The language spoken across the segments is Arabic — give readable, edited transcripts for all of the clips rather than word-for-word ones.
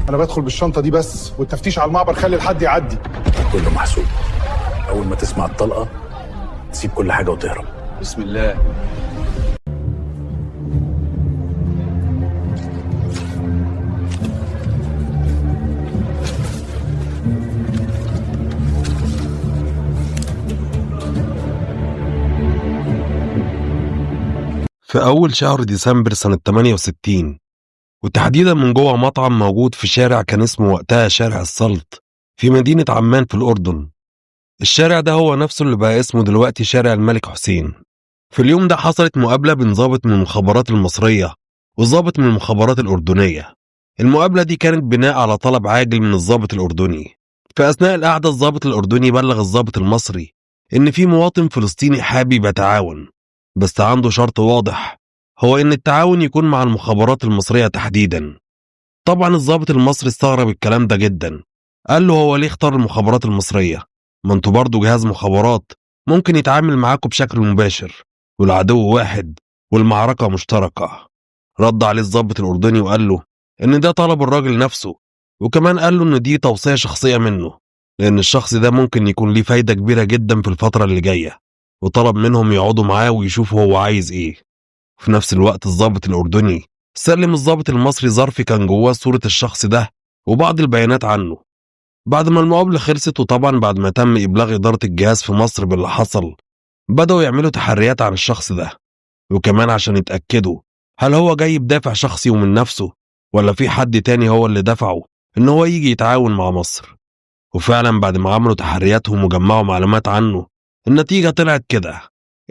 انا بدخل بالشنطه دي بس، والتفتيش على المعبر خلي الحد يعدي. كله محسوب. اول ما تسمع الطلقه تسيب كل حاجه وتهرب. بسم الله. في أول شهر ديسمبر سنة 68، وتحديدا من جوه مطعم موجود في شارع كان اسمه وقتها شارع السلط في مدينة عمان في الأردن. الشارع ده هو نفسه اللي بقى اسمه دلوقتي شارع الملك حسين. في اليوم ده حصلت مقابلة بين ضابط من المخابرات المصرية وضابط من المخابرات الأردنية. المقابلة دي كانت بناء على طلب عاجل من الضابط الأردني. في أثناء القعدة الضابط الأردني بلغ الضابط المصري إن في مواطن فلسطيني حابب يتعاون، بس عنده شرط واضح، هو إن التعاون يكون مع المخابرات المصرية تحديدا. طبعا الضابط المصري استغرب الكلام ده جدا، قال له هو ليه اختار المخابرات المصرية؟ ما انتوا برضو جهاز مخابرات ممكن يتعامل معاكم بشكل مباشر، والعدو واحد والمعركة مشتركة. رد عليه الضابط الأردني وقال له إن ده طلب الراجل نفسه، وكمان قال له إن دي توصية شخصية منه، لأن الشخص ده ممكن يكون ليه فايدة كبيرة جدا في الفترة اللي جاية، وطلب منهم يقعدوا معاه ويشوفوا هو عايز إيه. في نفس الوقت الضابط الأردني سلم الضابط المصري ظرف كان جواه صورة الشخص ده وبعض البيانات عنه. بعد ما المقابلة خلصت، وطبعا بعد ما تم إبلاغ إدارة الجهاز في مصر باللي حصل، بدأوا يعملوا تحريات عن الشخص ده، وكمان عشان يتأكدوا هل هو جاي بدافع شخصي ومن نفسه، ولا في حد تاني هو اللي دفعه إن هو يجي يتعاون مع مصر. وفعلا بعد ما عملوا تحرياتهم وجمعوا معلومات عنه، النتيجة طلعت كده.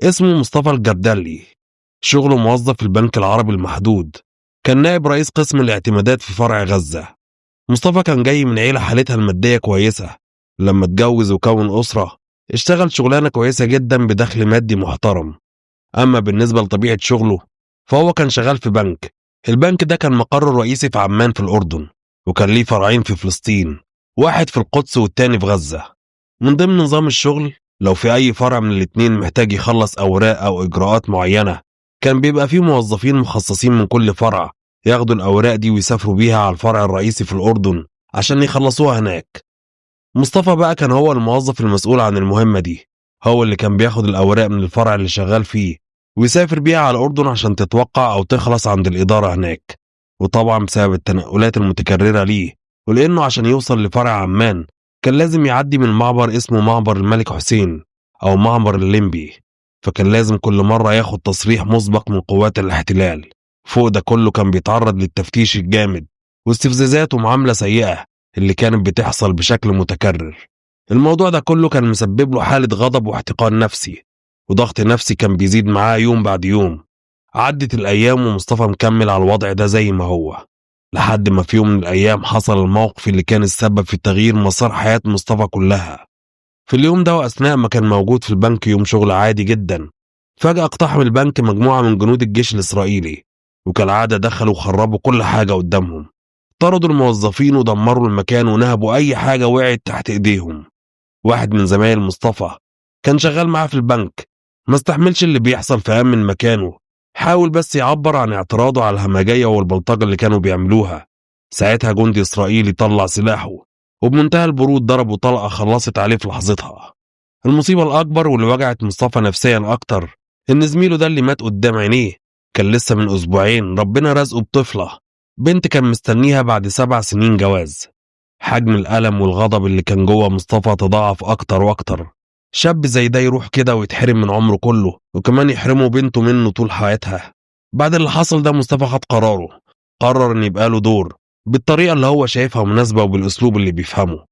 اسمه مصطفى الجردلي، شغله موظف في البنك العربي المحدود، كان نائب رئيس قسم الاعتمادات في فرع غزة. مصطفى كان جاي من عيلة حالتها المادية كويسة، لما اتجوز وكون أسرة اشتغل شغلانة كويسة جدا بدخل مادي محترم. أما بالنسبة لطبيعة شغله، فهو كان شغال في بنك. البنك ده كان مقره الرئيسي في عمان في الأردن، وكان ليه فرعين في فلسطين، واحد في القدس والتاني في غزة. من ضمن نظام الشغل، لو في أي فرع من الاتنين محتاج يخلص أوراق أو إجراءات معينة، كان بيبقى فيه موظفين مخصصين من كل فرع ياخدوا الأوراق دي ويسافروا بيها على الفرع الرئيسي في الأردن عشان يخلصوها هناك. مصطفى بقى كان هو الموظف المسؤول عن المهمة دي، هو اللي كان بياخد الأوراق من الفرع اللي شغال فيه ويسافر بيها على الأردن عشان تتوقع أو تخلص عند الإدارة هناك. وطبعا بسبب التنقلات المتكررة ليه، ولأنه عشان يوصل لفرع عمان كان لازم يعدي من معبر اسمه معبر الملك حسين أو معبر الليمبي، فكان لازم كل مرة ياخد تصريح مسبق من قوات الاحتلال. فوق ده كله كان بيتعرض للتفتيش الجامد واستفزازات ومعاملة سيئة اللي كانت بتحصل بشكل متكرر. الموضوع ده كله كان مسبب له حالة غضب واحتقان نفسي وضغط نفسي كان بيزيد معاه يوم بعد يوم. عدت الأيام ومصطفى مكمل على الوضع ده زي ما هو، لحد ما في يوم من الأيام حصل الموقف اللي كان السبب في تغيير مسار حياة مصطفى كلها. في اليوم ده وأثناء ما كان موجود في البنك يوم شغل عادي جدا، فجأة اقتحم البنك مجموعة من جنود الجيش الإسرائيلي، وكالعادة دخلوا وخربوا كل حاجة قدامهم. طردوا الموظفين ودمروا المكان ونهبوا أي حاجة وقعت تحت إيديهم. واحد من زمايل مصطفى كان شغال معاه في البنك، ما استحملش اللي بيحصل في أمن مكانه، حاول بس يعبر عن اعتراضه على الهمجية والبلطجة اللي كانوا بيعملوها. ساعتها جندي إسرائيلي طلع سلاحه وبمنتهى البرود ضربه طلقة خلصت عليه في لحظتها. المصيبة الأكبر واللي وجعت مصطفى نفسيا أكتر إن زميله ده اللي مات قدام عينيه كان لسه من أسبوعين ربنا رزقه بطفلة، بنت كان مستنيها بعد 7 سنين جواز. حجم الألم والغضب اللي كان جوه مصطفى تضاعف أكتر وأكتر. شاب زي ده يروح كده ويتحرم من عمره كله، وكمان يحرموا بنته منه طول حياتها. بعد اللي حصل ده مصطفى خد قراره، قرر إن يبقى له دور بالطريقة اللي هو شايفها مناسبة وبالأسلوب اللي بيفهمه.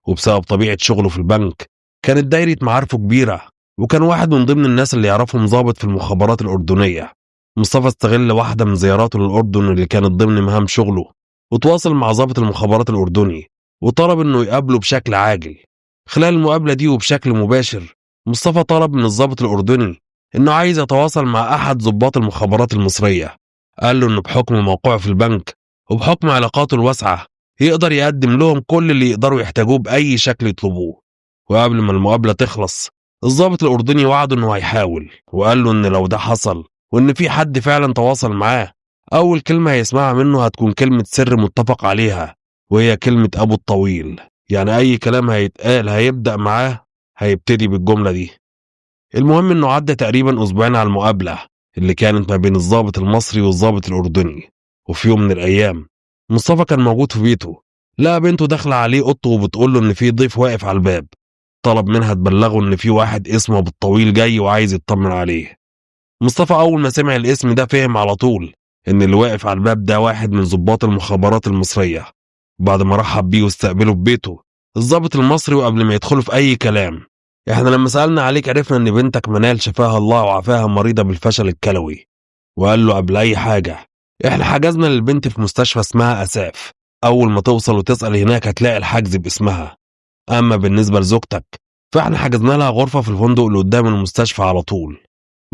وبسبب طبيعة شغله في البنك كانت دايرة معارفه كبيرة، وكان واحد من ضمن الناس اللي يعرفهم ضابط في المخابرات الأردنية. مصطفى استغل واحدة من زياراته للأردن اللي كانت ضمن مهام شغله، وتواصل مع ضابط المخابرات الأردني وطلب إنه يقابله بشكل عاجل. خلال المقابلة دي وبشكل مباشر، مصطفى طلب من الضابط الأردني إنه عايز يتواصل مع أحد ضباط المخابرات المصرية. قال له إنه بحكم موقعه في البنك وبحكم علاقاته الواسعة يقدر يقدم لهم كل اللي يقدروا يحتاجوه بأي شكل يطلبوه. وقبل ما المقابلة تخلص، الضابط الأردني وعده إنه هيحاول، وقال له إن لو ده حصل وإن في حد فعلا تواصل معاه، أول كلمة هيسمعها منه هتكون كلمة سر متفق عليها وهي كلمة أبو الطويل. يعني أي كلام هيتقال هيبدأ معاه هيبتدي بالجملة دي. المهم إنه عدى تقريبا أسبوعين على المقابلة اللي كانت ما بين الضابط المصري والضابط الأردني. وفي يوم من الأيام مصطفى كان موجود في بيته، لقى بنته داخلة عليه أوضته وبتقول له إن في ضيف واقف على الباب. طلب منها تبلغه إن في واحد اسمه أبو الطويل جاي وعايز يطمن عليه. مصطفى أول ما سمع الاسم ده فهم على طول إن اللي واقف على الباب ده واحد من ضباط المخابرات المصرية. بعد ما رحب بيه واستقبله في بيته الضابط المصري، وقبل ما يدخلوا في أي كلام: إحنا لما سألنا عليك عرفنا إن بنتك منال شفاها الله وعافاها مريضة بالفشل الكلوي. وقال له قبل أي حاجة إحنا حجزنا للبنت في مستشفى اسمها أساف، أول ما توصل وتسأل هناك هتلاقي الحجز باسمها. أما بالنسبة لزوجتك فإحنا حجزنا لها غرفة في الفندق اللي قدام المستشفى على طول.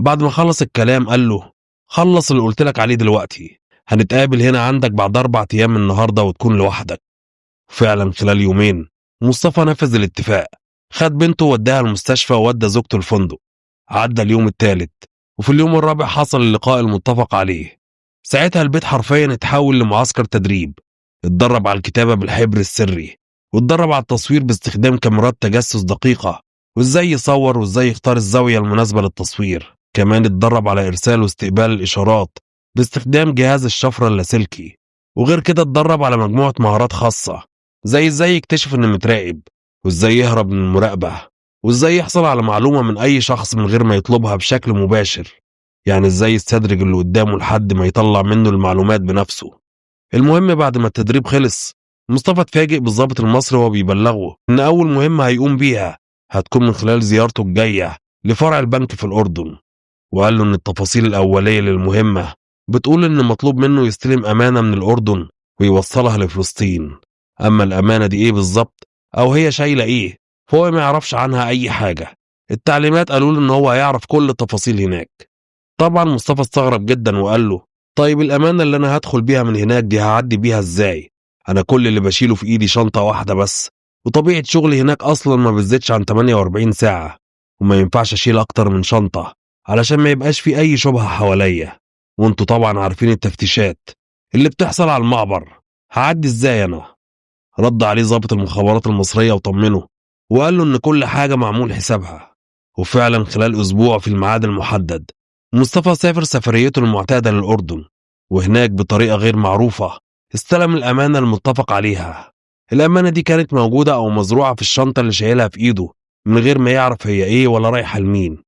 بعد ما خلص الكلام قال له: خلص اللي قلت لك عليه دلوقتي، هنتقابل هنا عندك بعد 4 أيام من النهاردة وتكون لوحدك. فعلا خلال يومين مصطفى نفذ الاتفاق، خد بنته ووداها المستشفى وودى زوجته الفندق. عدى اليوم الثالث وفي اليوم الرابع حصل اللقاء المتفق عليه. ساعتها البيت حرفيا اتحول لمعسكر تدريب. اتدرب على الكتابة بالحبر السري، واتدرب على التصوير باستخدام كاميرات تجسس دقيقة، وازاي يصور وازاي يختار الزاوية المناسبة للتصوير. كمان اتدرب على إرسال واستقبال الإشارات باستخدام جهاز الشفرة اللاسلكي. وغير كده اتدرب على مجموعة مهارات خاصة، زي ازاي يكتشف انه متراقب، وازاي يهرب من المراقبة، وازاي يحصل على معلومة من أي شخص من غير ما يطلبها بشكل مباشر. يعني ازاي يستدرج اللي قدامه لحد ما يطلع منه المعلومات بنفسه. المهم بعد ما التدريب خلص مصطفى اتفاجئ بالضابط المصري وهو بيبلغه إن أول مهمة هيقوم بيها هتكون من خلال زيارته الجاية لفرع البنك في الأردن. وقال له إن التفاصيل الأولية للمهمة بتقول إن مطلوب منه يستلم أمانة من الأردن ويوصلها لفلسطين. أما الأمانة دي إيه بالظبط أو هي شايلة إيه فهو ما يعرفش عنها أي حاجة. التعليمات قالوا له إن هو هيعرف كل التفاصيل هناك. طبعا مصطفى استغرب جدا وقال له: طيب الأمانة اللي أنا هدخل بيها من هناك دي هعدي بيها إزاي؟ أنا كل اللي بشيله في إيدي شنطة واحدة بس، وطبيعة شغلي هناك أصلا ما بتزيدش عن 48 ساعة، وما ينفعش أشيل أكتر من شنطة علشان ما يبقاش في أي شبهة حواليا. وانتوا طبعا عارفين التفتيشات اللي بتحصل على المعبر، هعدي إزاي أنا؟ رد عليه ضابط المخابرات المصرية وطمنه وقال له إن كل حاجة معمول حسابها. وفعلا خلال أسبوع في الميعاد المحدد مصطفى سافر سفريته المعتادة للأردن، وهناك بطريقة غير معروفة استلم الأمانة المتفق عليها. الأمانة دي كانت موجودة أو مزروعة في الشنطة اللي شايلها في إيده من غير ما يعرف هي إيه ولا رايحة لمين.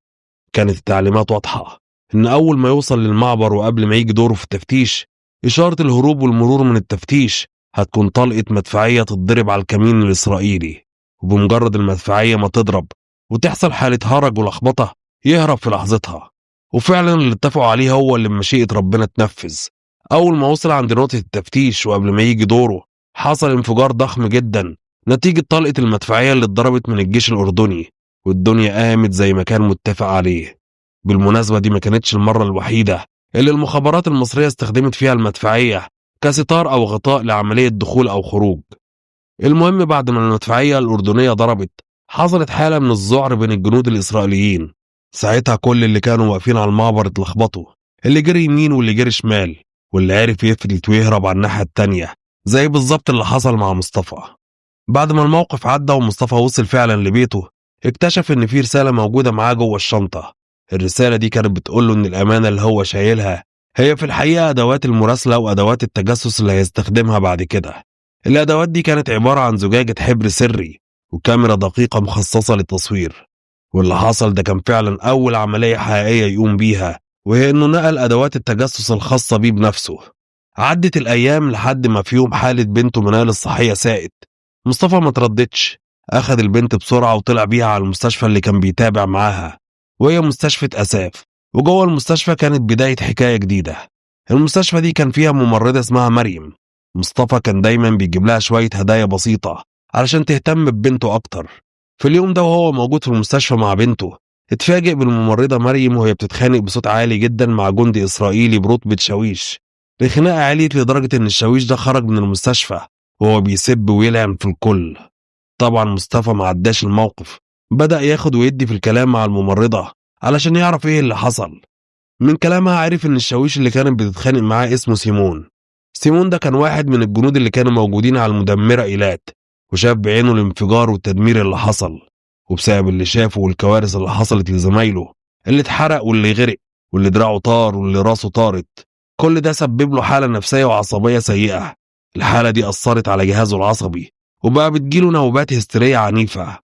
كانت التعليمات واضحة إن أول ما يوصل للمعبر وقبل ما يجي دوره في التفتيش إشارة الهروب والمرور من التفتيش هتكون طلقة مدفعية تتضرب على الكمين الإسرائيلي، وبمجرد المدفعية ما تضرب وتحصل حالة هرج ولخبطة يهرب في لحظتها. وفعلا اللي اتفقوا عليه هو اللي بمشيئة ربنا اتنفذ. أول ما وصل عند نقطة التفتيش وقبل ما يجي دوره حصل انفجار ضخم جدا نتيجة طلقة المدفعية اللي اتضربت من الجيش الأردني، والدنيا قامت زي ما كان متفق عليه. بالمناسبة دي ما كانتش المرة الوحيدة اللي المخابرات المصرية استخدمت فيها المدفعية كستار أو غطاء لعملية دخول أو خروج. المهم بعد ما المدفعية الأردنية ضربت حصلت حالة من الذعر بين الجنود الإسرائيليين. ساعتها كل اللي كانوا واقفين على المعبر اتلخبطوا، اللي جري يمين واللي جري شمال، واللي عرف يفلت ويهرب على الناحية التانية زي بالظبط اللي حصل مع مصطفى. بعد ما الموقف عدى ومصطفى وصل فعلا لبيته اكتشف ان في رسالة موجودة معاه جوه الشنطة. الرسالة دي كانت بتقوله ان الأمانة اللي هو شايلها هي في الحقيقة أدوات المراسلة وأدوات التجسس اللي هيستخدمها بعد كده. الأدوات دي كانت عبارة عن زجاجة حبر سري وكاميرا دقيقة مخصصة للتصوير. واللي حصل ده كان فعلا أول عملية حقيقية يقوم بيها، وهي إنه نقل أدوات التجسس الخاصة بيه بنفسه. عدت الأيام لحد ما في يوم حالة بنته منال الصحية ساءت. مصطفى ما ترددش، أخذ البنت بسرعة وطلع بيها على المستشفى اللي كان بيتابع معاها، وهي مستشفى أساف. وجوه المستشفى كانت بداية حكاية جديدة. المستشفى دي كان فيها ممرضة اسمها مريم. مصطفى كان دايما بيجيب لها شوية هدايا بسيطة علشان تهتم ببنته أكتر. في اليوم ده وهو موجود في المستشفى مع بنته اتفاجئ بالممرضة مريم وهي بتتخانق بصوت عالي جدا مع جندي إسرائيلي برتبة شاويش. الخناقة عالية لدرجة إن الشاويش ده خرج من المستشفى وهو بيسب ويلعن في الكل. طبعا مصطفى ما عداش الموقف، بدأ ياخد ويدي في الكلام مع الممرضة علشان يعرف ايه اللي حصل. من كلامها عرف ان الشاويش اللي كانت بتتخانق معاه اسمه سيمون، سيمون ده كان واحد من الجنود اللي كانوا موجودين على المدمرة إيلات، وشاف بعينه الانفجار والتدمير اللي حصل، وبسبب اللي شافه والكوارث اللي حصلت لزمايله اللي اتحرق واللي غرق واللي دراعه طار واللي راسه طارت، كل ده سبب له حالة نفسية وعصبية سيئة. الحالة دي أثرت على جهازه العصبي وبقى بتجيله نوبات هستيرية عنيفة.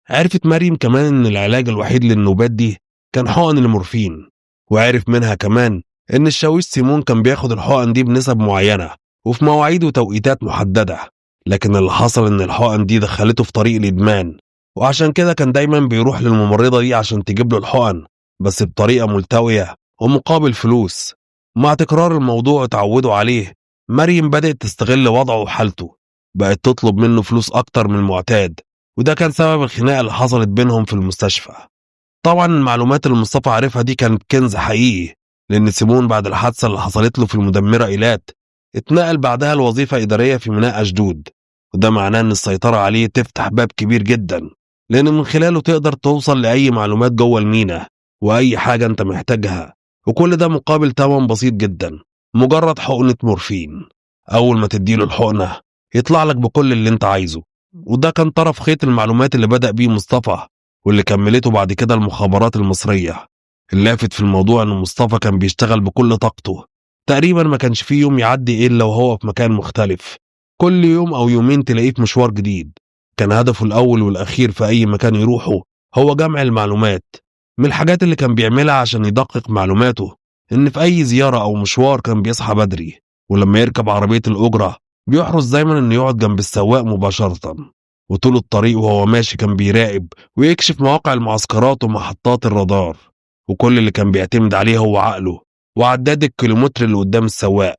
عرفت مريم كمان إن العلاج الوحيد للنوبات دي كان حقن المورفين، وعرف منها كمان إن الشاويش سيمون كان بياخد الحقن دي بنسب معينة وفي مواعيد وتوقيتات محددة، لكن اللي حصل إن الحقن دي دخلته في طريق الإدمان، وعشان كده كان دايما بيروح للممرضة دي عشان تجيب له الحقن، بس بطريقة ملتوية ومقابل فلوس. مع تكرار الموضوع اتعودوا عليه، مريم بدأت تستغل وضعه وحالته، بقت تطلب منه فلوس أكتر من المعتاد، وده كان سبب الخناقة اللي حصلت بينهم في المستشفى. طبعا المعلومات اللي مصطفى عارفها دي كانت كنز حقيقي، لأن سيمون بعد الحادثة اللي حصلت له في المدمرة إيلات اتنقل بعدها لوظيفة إدارية في ميناء أشدود، وده معناه إن السيطرة عليه تفتح باب كبير جدا، لأن من خلاله تقدر توصل لأي معلومات جوه المينا وأي حاجة أنت محتاجها، وكل ده مقابل تمن بسيط جدا، مجرد حقنة مورفين. أول ما تديله الحقنة يطلع لك بكل اللي أنت عايزه، وده كان طرف خيط المعلومات اللي بدأ بيه مصطفى واللي كملته بعد كده المخابرات المصرية. اللافت في الموضوع إن مصطفى كان بيشتغل بكل طاقته، تقريبا ما كانش فيه يوم يعدي إلا وهو في مكان مختلف، كل يوم أو يومين تلاقيه في مشوار جديد. كان هدفه الأول والأخير في أي مكان يروحه هو جمع المعلومات. من الحاجات اللي كان بيعملها عشان يدقق معلوماته إن في أي زيارة أو مشوار كان بيصحى بدري، ولما يركب عربية الأجرة بيحرص دايما إنه يقعد جنب السواق مباشرة، وطول الطريق وهو ماشي كان بيراقب ويكشف مواقع المعسكرات ومحطات الرادار، وكل اللي كان بيعتمد عليه هو عقله وعداد الكيلومتر اللي قدام السواق.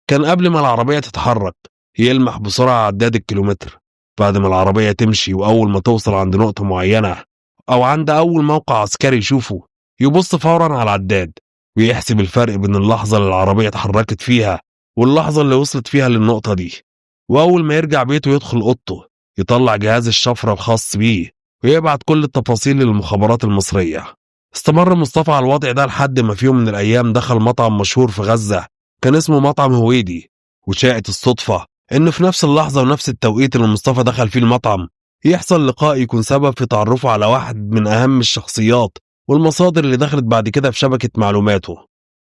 كان قبل ما العربية تتحرك يلمح بسرعة عداد الكيلومتر، بعد ما العربية تمشي وأول ما توصل عند نقطة معينة أو عند أول موقع عسكري يشوفه يبص فورا على العداد ويحسب الفرق بين اللحظة اللي العربية اتحركت فيها واللحظة اللي وصلت فيها للنقطة دي. وأول ما يرجع بيته يدخل أوضته يطلع جهاز الشفرة الخاص بيه ويبعت كل التفاصيل للمخابرات المصرية. استمر مصطفى على الوضع ده لحد ما في يوم من الأيام دخل مطعم مشهور في غزة كان اسمه مطعم هويدي، وشاءت الصدفة إن في نفس اللحظة ونفس التوقيت اللي مصطفى دخل فيه المطعم يحصل لقاء يكون سبب في تعرفه على واحد من أهم الشخصيات والمصادر اللي دخلت بعد كده في شبكة معلوماته.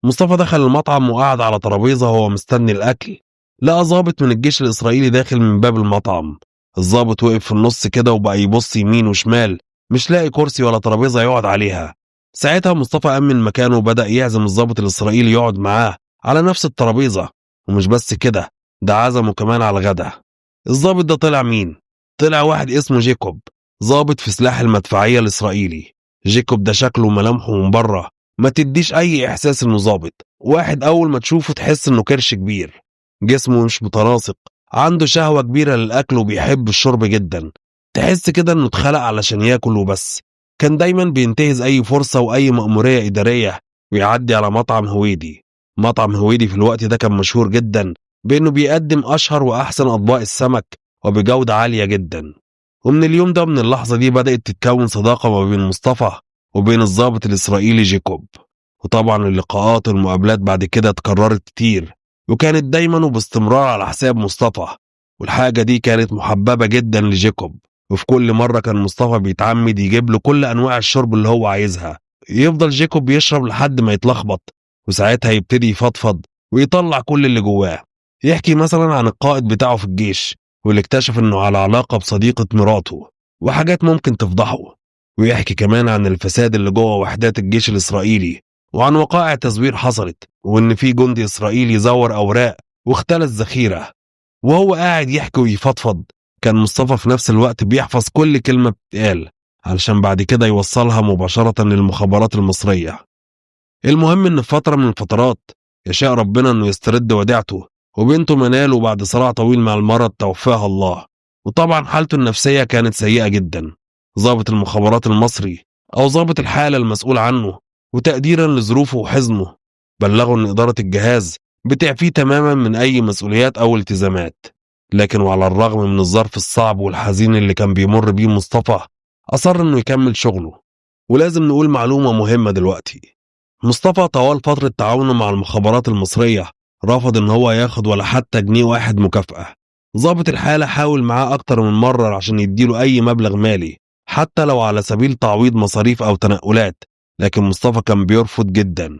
مصطفى دخل المطعم وقعد على ترابيزة وهو مستني الأكل، لقى ضابط من الجيش الإسرائيلي داخل من باب المطعم. الضابط وقف في النص كده وبقى يبص يمين وشمال مش لاقي كرسي ولا ترابيزة يقعد عليها. ساعتها مصطفى أمن مكانه وبدأ يعزم الضابط الإسرائيلي يقعد معاه على نفس الترابيزة، ومش بس كده ده عزمه كمان على الغدا. الضابط ده طلع مين؟ طلع واحد اسمه جيكوب، ضابط في سلاح المدفعية الإسرائيلي. جيكوب ده شكله وملامحه من بره ما تديش أي إحساس إنه ضابط، واحد أول ما تشوفه تحس إنه كرش كبير، جسمه مش متناسق، عنده شهوة كبيرة للأكل وبيحب الشرب جدا، تحس كده إنه اتخلق علشان ياكل وبس. كان دايما بينتهز أي فرصة وأي مأمورية إدارية ويعدي على مطعم هويدي. مطعم هويدي في الوقت ده كان مشهور جدا بأنه بيقدم أشهر وأحسن أطباق السمك وبجودة عالية جدا. ومن اليوم ده من اللحظة دي بدأت تتكون صداقة ما بين مصطفى وبين الضابط الإسرائيلي جيكوب. وطبعا اللقاءات والمقابلات بعد كده اتكررت كتير وكانت دايما وباستمرار على حساب مصطفى، والحاجة دي كانت محببة جدا لجيكوب. وفي كل مرة كان مصطفى بيتعمد يجيب له كل أنواع الشرب اللي هو عايزها، يفضل جيكوب يشرب لحد ما يتلخبط، وساعتها يبتدي يفضفض ويطلع كل اللي جواه. يحكي مثلا عن القائد بتاعه في الجيش واللي اكتشف انه على علاقة بصديقة مراته وحاجات ممكن تفضحه، ويحكي كمان عن الفساد اللي جوه وحدات الجيش الإسرائيلي وعن وقائع تزوير حصلت وان في جندي إسرائيلي زور أوراق واختلس ذخيرة. وهو قاعد يحكي ويفضفض كان مصطفى في نفس الوقت بيحفظ كل كلمة بتتقال علشان بعد كده يوصلها مباشرة للمخابرات المصرية. المهم ان في فترة من الفترات يشاء ربنا انه يسترد وديعته، وبنته منال وبعد صراع طويل مع المرض توفاها الله، وطبعا حالته النفسية كانت سيئة جدا. ضابط المخابرات المصري او ضابط الحالة المسؤول عنه وتقديرا لظروفه وحزنه بلغوا ان ادارة الجهاز بتعفيه تماما من اي مسؤوليات او التزامات. لكن وعلى الرغم من الظرف الصعب والحزين اللي كان بيمر بيه مصطفى اصر انه يكمل شغله. ولازم نقول معلومة مهمة دلوقتي، مصطفى طوال فترة تعاونه مع المخابرات المصرية رفض إن هو ياخد ولا حتى جنيه واحد مكافأة. ضابط الحالة حاول معاه أكتر من مرة عشان يديله أي مبلغ مالي حتى لو على سبيل تعويض مصاريف أو تنقلات، لكن مصطفى كان بيرفض جدا.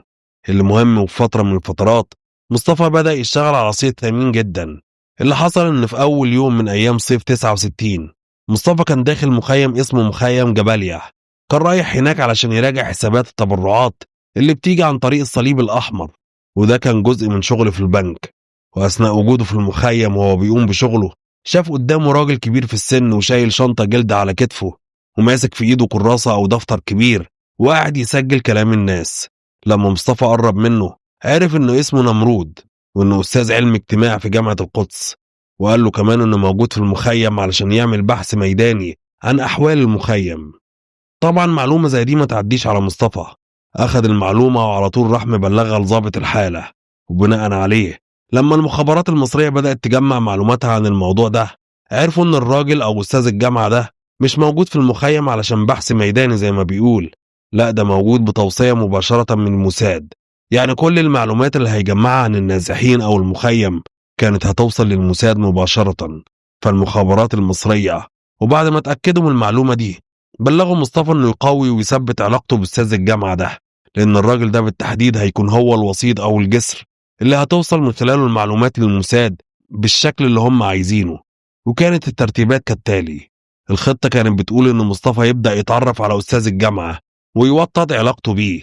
المهم وفي فترة من الفترات مصطفى بدأ يشتغل على صيت ثمين جدا. اللي حصل إن في أول يوم من أيام صيف 69 مصطفى كان داخل مخيم اسمه مخيم جباليا. كان رايح هناك علشان يراجع حسابات التبرعات اللي بتيجي عن طريق الصليب الأحمر، وده كان جزء من شغله في البنك. وأثناء وجوده في المخيم وهو بيقوم بشغله شاف قدامه راجل كبير في السن وشايل شنطة جلد على كتفه وماسك في إيده كراسة أو دفتر كبير وقاعد يسجل كلام الناس. لما مصطفى قرب منه عرف إنه اسمه نمرود وإنه أستاذ علم اجتماع في جامعة القدس، وقال له كمان إنه موجود في المخيم علشان يعمل بحث ميداني عن أحوال المخيم. طبعا معلومة زي دي ما تعديش على مصطفى. أخذ المعلومة وعلى طول راح مبلغها لضابط الحالة، وبناء عليه لما المخابرات المصرية بدأت تجمع معلوماتها عن الموضوع ده عرفوا إن الراجل أو أستاذ الجامعة ده مش موجود في المخيم علشان بحث ميداني زي ما بيقول، لا ده موجود بتوصية مباشرة من الموساد. يعني كل المعلومات اللي هيجمعها عن النازحين أو المخيم كانت هتوصل للموساد مباشرة. فالمخابرات المصرية وبعد ما اتأكدوا من المعلومة دي بلغوا مصطفى إنه يقوي ويثبت علاقته بأستاذ الجامعة ده، لأن الراجل ده بالتحديد هيكون هو الوسيط أو الجسر اللي هتوصل من خلاله المعلومات للموساد بالشكل اللي هم عايزينه. وكانت الترتيبات كالتالي: الخطة كانت بتقول إن مصطفى يبدأ يتعرف على أستاذ الجامعة ويوطد علاقته بيه.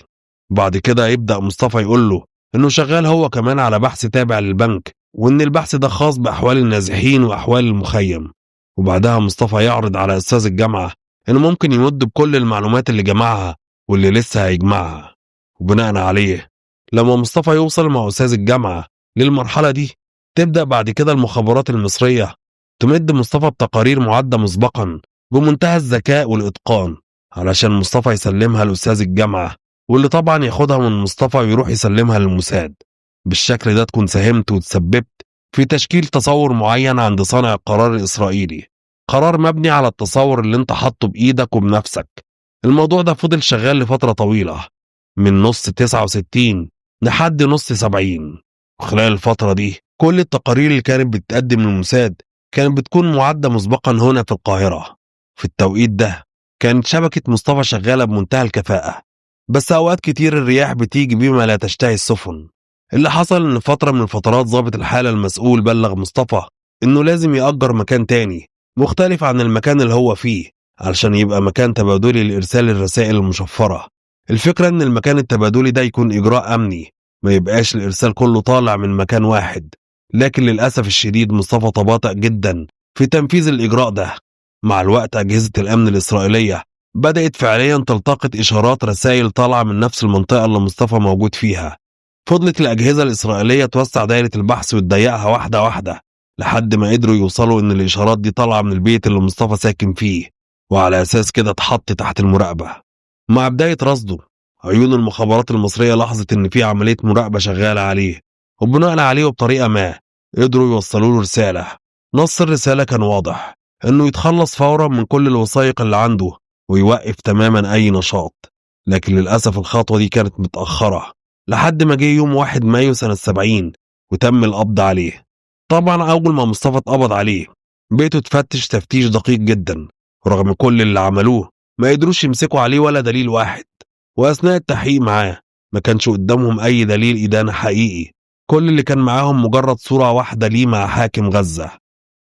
بعد كده يبدأ مصطفى يقول له إنه شغال هو كمان على بحث تابع للبنك وإن البحث ده خاص بأحوال النازحين وأحوال المخيم. وبعدها مصطفى يعرض على أستاذ الجامعة إنه ممكن يمد بكل المعلومات اللي جمعها واللي لسه هيجمعها. وبناء عليه لما مصطفى يوصل مع أستاذ الجامعة للمرحلة دي تبدأ بعد كده المخابرات المصرية تمد مصطفى بتقارير معدة مسبقا بمنتهى الذكاء والإتقان علشان مصطفى يسلمها لأستاذ الجامعة، واللي طبعا ياخدها من مصطفى ويروح يسلمها للموساد. بالشكل ده تكون ساهمت وتسببت في تشكيل تصور معين عند صانع القرار الإسرائيلي، قرار مبني على التصور اللي انت حاطه بإيدك وبنفسك. الموضوع ده فضل شغال لفترة طويلة من نص 69 لحد نص 70. وخلال الفترة دي كل التقارير اللي كانت بتتقدم للموساد كانت بتكون معدة مسبقا هنا في القاهرة. في التوقيت ده كانت شبكة مصطفى شغالة بمنتهى الكفاءة، بس أوقات كتير الرياح بتيجي بما لا تشتهي السفن. اللي حصل إن فترة من الفترات ضابط الحالة المسؤول بلغ مصطفى إنه لازم يأجر مكان تاني مختلف عن المكان اللي هو فيه علشان يبقى مكان تبادلي لإرسال الرسائل المشفرة. الفكرة إن المكان التبادلي ده يكون إجراء أمني، ما يبقاش الإرسال كله طالع من مكان واحد. لكن للأسف الشديد مصطفى تباطأ جدا في تنفيذ الإجراء ده. مع الوقت أجهزة الأمن الإسرائيلية بدأت فعليا تلتقط إشارات رسائل طالعة من نفس المنطقة اللي مصطفى موجود فيها. فضلت الأجهزة الإسرائيلية توسع دائرة البحث وتضيقها واحدة واحدة لحد ما قدروا يوصلوا إن الإشارات دي طالعة من البيت اللي مصطفى ساكن فيه، وعلى أساس كده اتحط تحت المراقبة. مع بداية رصده عيون المخابرات المصرية لاحظت إن في عملية مراقبة شغالة عليه، وبناء عليه وبطريقة ما قدروا يوصلوا له رسالة. نص الرسالة كان واضح: إنه يتخلص فورا من كل الوثائق اللي عنده ويوقف تماما أي نشاط. لكن للأسف الخطوة دي كانت متأخرة لحد ما جه يوم 1 مايو سنة 70 وتم القبض عليه. طبعا أول ما مصطفى اتقبض عليه بيته اتفتش تفتيش دقيق جدا، ورغم كل اللي عملوه ما قدروش يمسكوا عليه ولا دليل واحد. وأثناء التحقيق معاه ما كانش قدامهم أي دليل إدانة حقيقي، كل اللي كان معاهم مجرد صورة واحدة ليه مع حاكم غزة.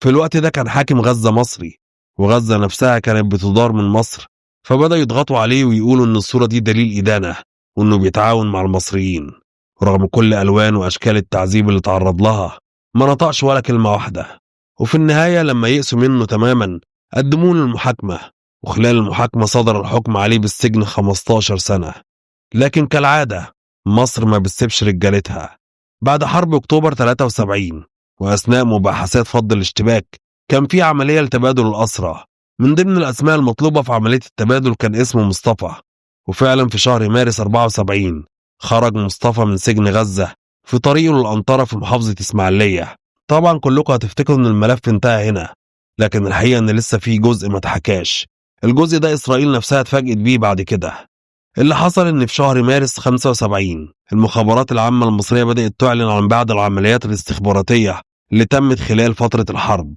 في الوقت ده كان حاكم غزة مصري، وغزة نفسها كانت بتدار من مصر، فبدأ يضغطوا عليه ويقولوا إن الصورة دي دليل إدانة وإنه بيتعاون مع المصريين. ورغم كل ألوان وأشكال التعذيب اللي تعرض لها ما نطقش ولا كلمة واحدة. وفي النهاية لما يئسوا منه تماما قدموه للمحاكمة، وخلال المحاكمة صدر الحكم عليه بالسجن 15 سنة. لكن كالعادة مصر ما بتسيبش رجالتها. بعد حرب أكتوبر 73 وأثناء مباحثات فض الاشتباك كان في عملية لتبادل الأسرى. من ضمن الأسماء المطلوبة في عملية التبادل كان اسمه مصطفى. وفعلا في شهر مارس 74 خرج مصطفى من سجن غزة في طريقه للأنطرة في محافظة إسماعيلية. طبعا كلكم هتفتكروا إن الملف انتهى هنا، لكن الحقيقة إن لسه في جزء ما اتحكاش. الجزء ده إسرائيل نفسها اتفاجئت بيه بعد كده. اللي حصل إن في شهر مارس 75 المخابرات العامة المصرية بدأت تعلن عن بعض العمليات الاستخباراتية اللي تمت خلال فترة الحرب.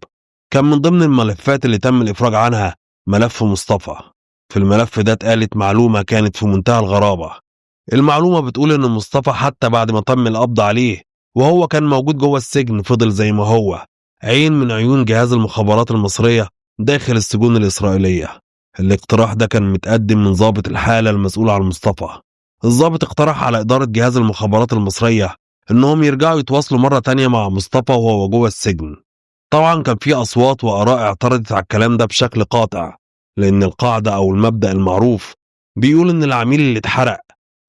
كان من ضمن الملفات اللي تم الإفراج عنها ملف مصطفى. في الملف ده اتقالت معلومة كانت في منتهى الغرابة. المعلومة بتقول إن مصطفى حتى بعد ما تم القبض عليه وهو كان موجود جوه السجن فضل زي ما هو، عين من عيون جهاز المخابرات المصرية داخل السجون الإسرائيلية. الاقتراح ده كان متقدم من ضابط الحالة المسؤول عن مصطفى. الضابط اقترح على إدارة جهاز المخابرات المصرية إنهم يرجعوا يتواصلوا مرة تانية مع مصطفى وهو جوه السجن. طبعا كان في أصوات وآراء اعترضت على الكلام ده بشكل قاطع، لأن القاعدة أو المبدأ المعروف بيقول إن العميل اللي اتحرق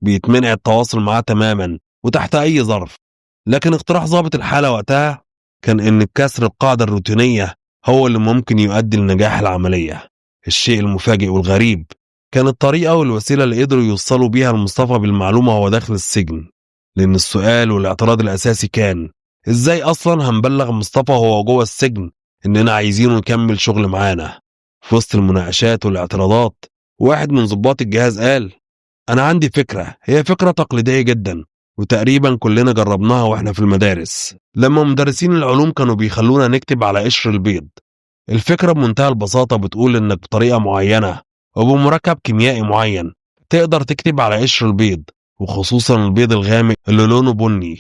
بيتمنع التواصل معاه تماما وتحت أي ظرف. لكن اقتراح ضابط الحالة وقتها كان إن كسر القاعدة الروتينية هو اللي ممكن يؤدي لنجاح العملية. الشيء المفاجئ والغريب كان الطريقة والوسيلة اللي قدروا يوصلوا بيها لمصطفى بالمعلومة وهو داخل السجن. لأن السؤال والاعتراض الأساسي كان إزاي أصلا هنبلغ مصطفى وهو جوه السجن إننا عايزينه يكمل شغل معانا؟ في وسط المناقشات والاعتراضات واحد من ضباط الجهاز قال: أنا عندي فكرة، هي فكرة تقليدية جدا وتقريبا كلنا جربناها واحنا في المدارس لما مدرسين العلوم كانوا بيخلونا نكتب على قشر البيض. الفكرة بمنتهى البساطة بتقول إنك بطريقة معينة وبمركب كيميائي معين تقدر تكتب على قشر البيض، وخصوصا البيض الغامق اللي لونه بني،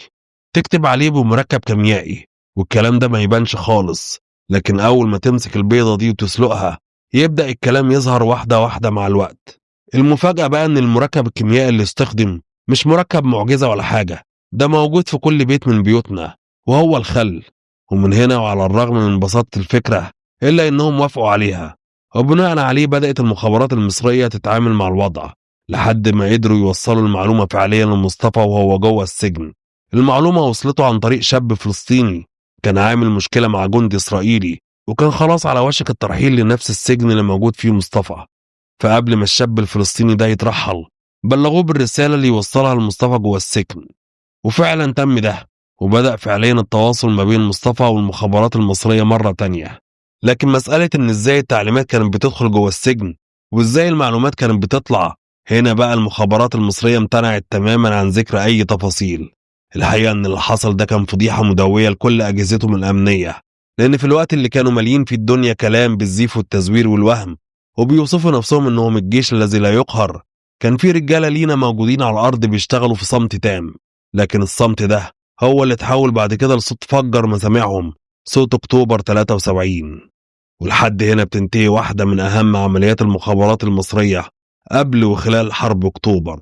تكتب عليه بمركب كيميائي والكلام ده ما يبانش خالص. لكن أول ما تمسك البيضة دي وتسلقها يبدأ الكلام يظهر واحدة واحدة مع الوقت. المفاجأة بقى إن المركب الكيميائي اللي استخدم مش مركب معجزة ولا حاجة، ده موجود في كل بيت من بيوتنا وهو الخل. ومن هنا وعلى الرغم من بساطة الفكرة إلا إنهم وافقوا عليها، وبناء عليه بدأت المخابرات المصرية تتعامل مع الوضع لحد ما قدروا يوصلوا المعلومة فعليا لمصطفى وهو جوه السجن. المعلومة وصلته عن طريق شاب فلسطيني كان عامل مشكلة مع جندي إسرائيلي وكان خلاص على وشك الترحيل لنفس السجن اللي موجود فيه مصطفى. فقبل ما الشاب الفلسطيني ده يترحل بلغوه بالرسالة اللي يوصلها لمصطفى جوه السجن، وفعلا تم ده وبدأ فعليا التواصل ما بين مصطفى والمخابرات المصرية مرة تانية. لكن مسألة إن إزاي التعليمات كانت بتدخل جوه السجن وإزاي المعلومات كانت بتطلع، هنا بقى المخابرات المصرية امتنعت تماما عن ذكر أي تفاصيل. الحقيقة إن اللي حصل ده كان فضيحة مدوية لكل أجهزتهم الأمنية، لأن في الوقت اللي كانوا مالين في الدنيا كلام بالزيف والتزوير والوهم وبيوصفوا نفسهم إنهم الجيش الذي لا يقهر، كان في رجالة لينا موجودين على الأرض بيشتغلوا في صمت تام. لكن الصمت ده هو اللي اتحول بعد كده لصوت فجر مسامعهم، صوت أكتوبر 73. ولحد هنا بتنتهي واحدة من أهم عمليات المخابرات المصرية قبل وخلال حرب أكتوبر.